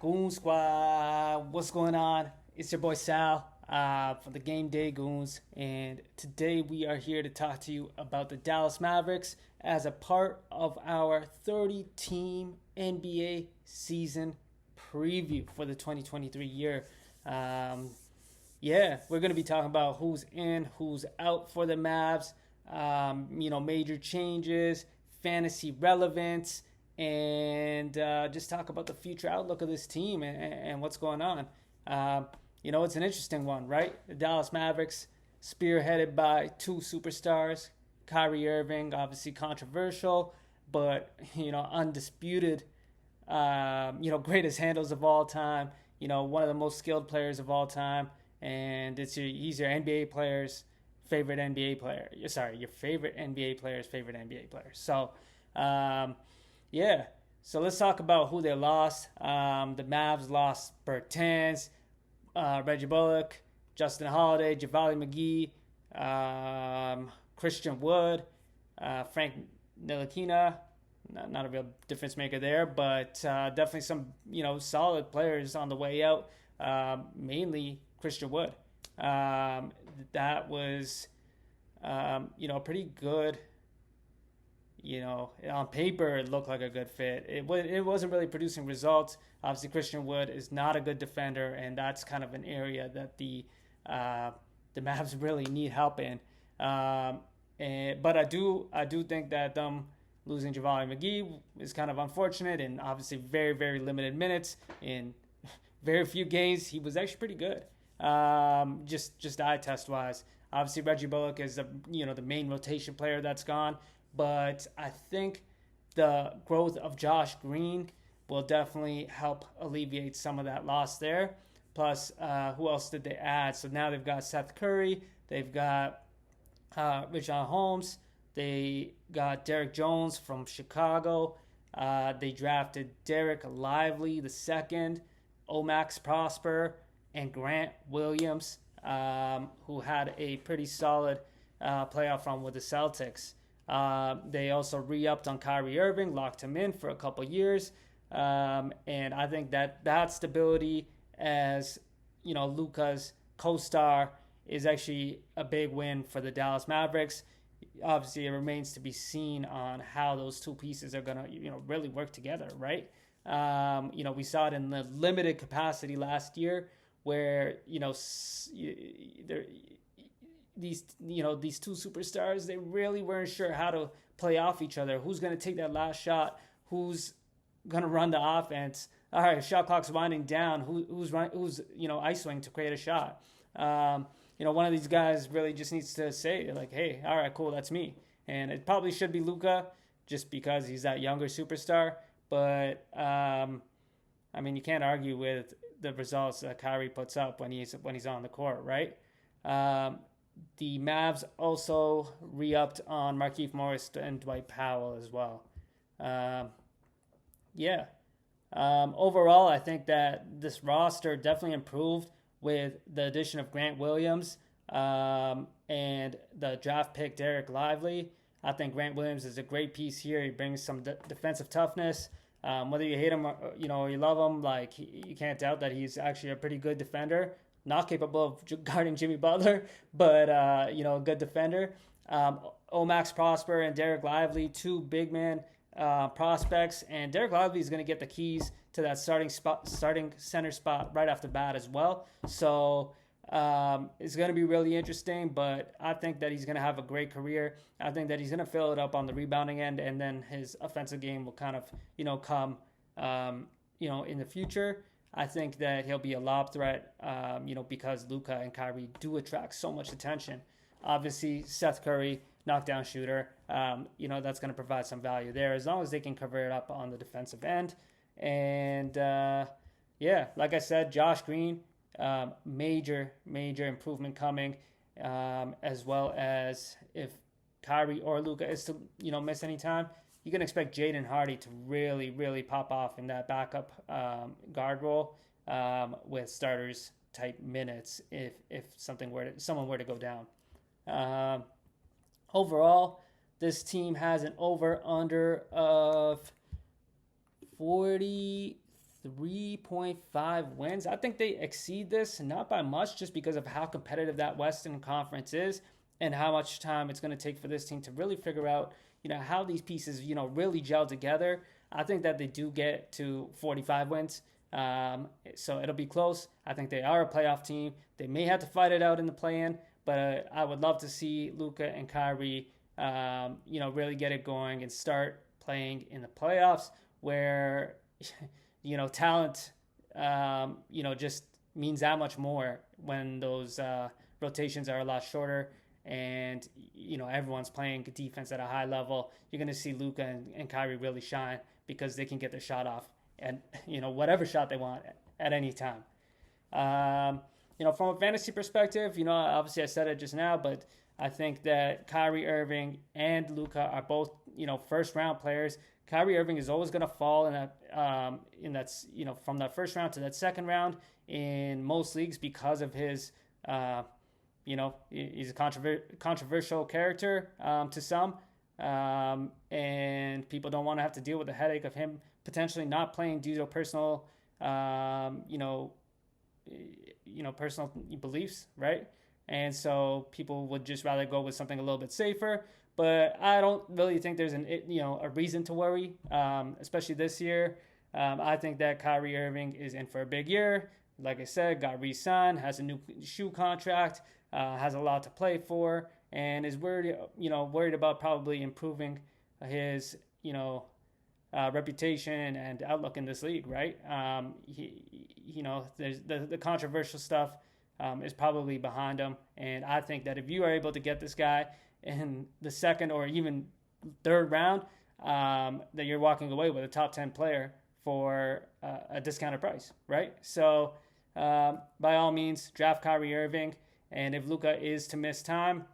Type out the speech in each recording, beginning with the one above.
Goon Squad, what's going on? It's your boy Sal from the Game Day Goons, and today we are here to talk to you about the Dallas Mavericks as a part of our 30-team NBA season preview for the 2023 year. We're going to be talking about who's in, who's out for the Mavs, major changes, fantasy relevance, and just talk about the future outlook of this team and what's going on. It's an interesting one, right? The Dallas Mavericks, spearheaded by two superstars, Kyrie Irving, obviously controversial, but undisputed. Greatest handles of all time. One of the most skilled players of all time, and he's your NBA player's favorite NBA player. Sorry, your favorite NBA player's favorite NBA player. So. So let's talk about who they lost. The Mavs lost Bertans, Reggie Bullock, Justin Holiday, JaVale McGee, Christian Wood, Frank Ntilikina. Not a real difference maker there, but definitely some solid players on the way out. Mainly Christian Wood. That was pretty good. On paper, it looked like a good fit. It wasn't really producing results. Obviously, Christian Wood is not a good defender, and that's kind of an area that the Mavs really need help in. But I do think that them losing JaVale McGee is kind of unfortunate, and obviously very, very limited minutes in very few games. He was actually pretty good, just eye test wise. Obviously, Reggie Bullock is the main rotation player that's gone. But I think the growth of Josh Green will definitely help alleviate some of that loss there. Plus, who else did they add? So now they've got Seth Curry. They've got Richaun Holmes. They got Derek Jones from Chicago. They drafted Derek Lively II, Omax Prosper, and Grant Williams, who had a pretty solid playoff run with the Celtics. They also re-upped on Kyrie Irving, locked him in for a couple years. And I think that stability as, Luka's co-star is actually a big win for the Dallas Mavericks. Obviously, it remains to be seen on how those two pieces are going to, really work together, right? We saw it in the limited capacity last year where, these two superstars, they really weren't sure how to play off each other. Who's going to take that last shot? Who's going to run the offense? All right, shot clock's winding down. Who's ISOing to create a shot? One of these guys really just needs to say like, hey, all right, cool, that's me. And it probably should be Luka, just because he's that younger superstar. But you can't argue with the results that Kyrie puts up when he's on the court, right? The Mavs also re-upped on Markieff Morris and Dwight Powell as well. Overall, I think that this roster definitely improved with the addition of Grant Williams and the draft pick Derek Lively. I think Grant Williams is a great piece here. He brings some defensive toughness. Whether you hate him or you love him, you can't doubt that he's actually a pretty good defender. Not capable of guarding Jimmy Butler, but a good defender. Omax Prosper and Derek Lively, two big man prospects, and Derek Lively is going to get the keys to that starting center spot right off the bat as well. So it's going to be really interesting, but I think that he's going to have a great career. I think that he's going to fill it up on the rebounding end, and then his offensive game will kind of come in the future. I think that he'll be a lob threat, because Luka and Kyrie do attract so much attention. Obviously, Seth Curry, knockdown shooter, that's going to provide some value there as long as they can cover it up on the defensive end. And, like I said, Josh Green, major improvement coming, as well as if Kyrie or Luka is to, miss any time, you can expect Jaden Hardy to really, really pop off in that backup guard role with starters type minutes if someone were to go down. Overall, this team has an over-under of 43 3.5 wins. I think they exceed this, not by much, just because of how competitive that Western Conference is and how much time it's going to take for this team to really figure out, how these pieces, really gel together. I think that they do get to 45 wins. So it'll be close. I think they are a playoff team. They may have to fight it out in the play-in, but I would love to see Luka and Kyrie, really get it going and start playing in the playoffs where, talent, just means that much more when those rotations are a lot shorter and, everyone's playing defense at a high level. You're going to see Luka and Kyrie really shine because they can get their shot off and, whatever shot they want at any time. From a fantasy perspective, obviously I said it just now, but I think that Kyrie Irving and Luka are both, first round players. Kyrie Irving is always going to fall in that, from that first round to that second round in most leagues because of his, he's a controversial character to some, and people don't want to have to deal with the headache of him potentially not playing due to personal, personal beliefs, right? And so people would just rather go with something a little bit safer. But I don't really think there's a reason to worry, especially this year. I think that Kyrie Irving is in for a big year. Like I said, got re-signed, has a new shoe contract, has a lot to play for, and is worried about probably improving his, reputation and outlook in this league, right? There's the controversial stuff is probably behind him, and I think that if you are able to get this guy in the second or even third round, that you're walking away with a top 10 player for a discounted price, right? So by all means, draft Kyrie Irving, and if Luka is to miss time,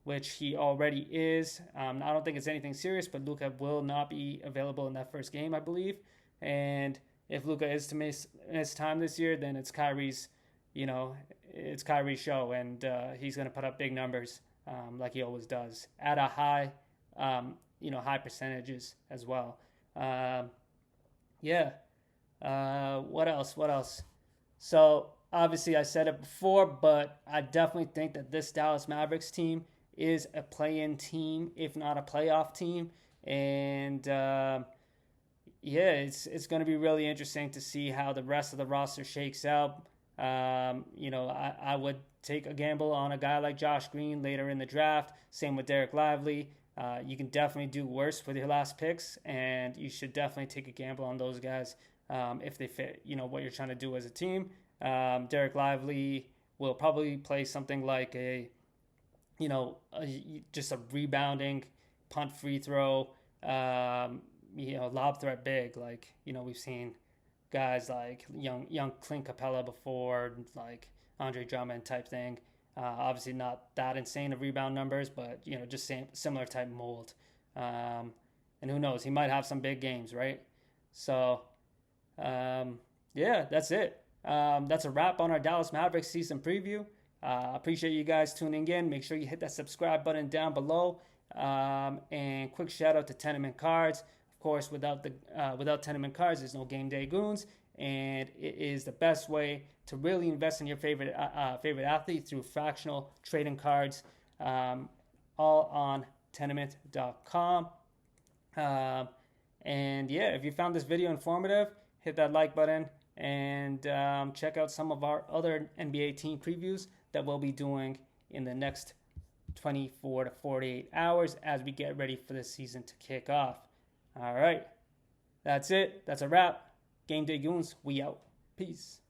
which he already is, I don't think it's anything serious, but Luka will not be available in that first game, I believe. And if Luka is to miss time this year, then it's Kyrie's, it's Kyrie's show, and he's going to put up big numbers like he always does at a high, high percentages as well. What else? So obviously I said it before, but I definitely think that this Dallas Mavericks team is a play-in team, if not a playoff team. And it's going to be really interesting to see how the rest of the roster shakes out. I would take a gamble on a guy like Josh Green later in the draft. Same with Derek Lively. You can definitely do worse with your last picks, and you should definitely take a gamble on those guys if they fit, what you're trying to do as a team. Derek Lively will probably play something like just a rebounding punt, free throw, lob threat big. Like, we've seen guys like young Clint Capella before, like Andre Drummond type thing. Obviously not that insane of rebound numbers, but, just similar type mold. And who knows, he might have some big games, right? So, that's it. That's a wrap on our Dallas Mavericks season preview. Appreciate you guys tuning in. Make sure you hit that subscribe button down below. And quick shout out to Tenement Cards. Of course, without Tenement Cards, there's no Game Day Goons, and it is the best way to really invest in your favorite athlete through fractional trading cards, all on tenement.com. If you found this video informative, hit that like button and check out some of our other NBA team previews that we'll be doing in the next 24 to 48 hours as we get ready for the season to kick off. All right, that's it. That's a wrap. Game Day Goons, we out. Peace.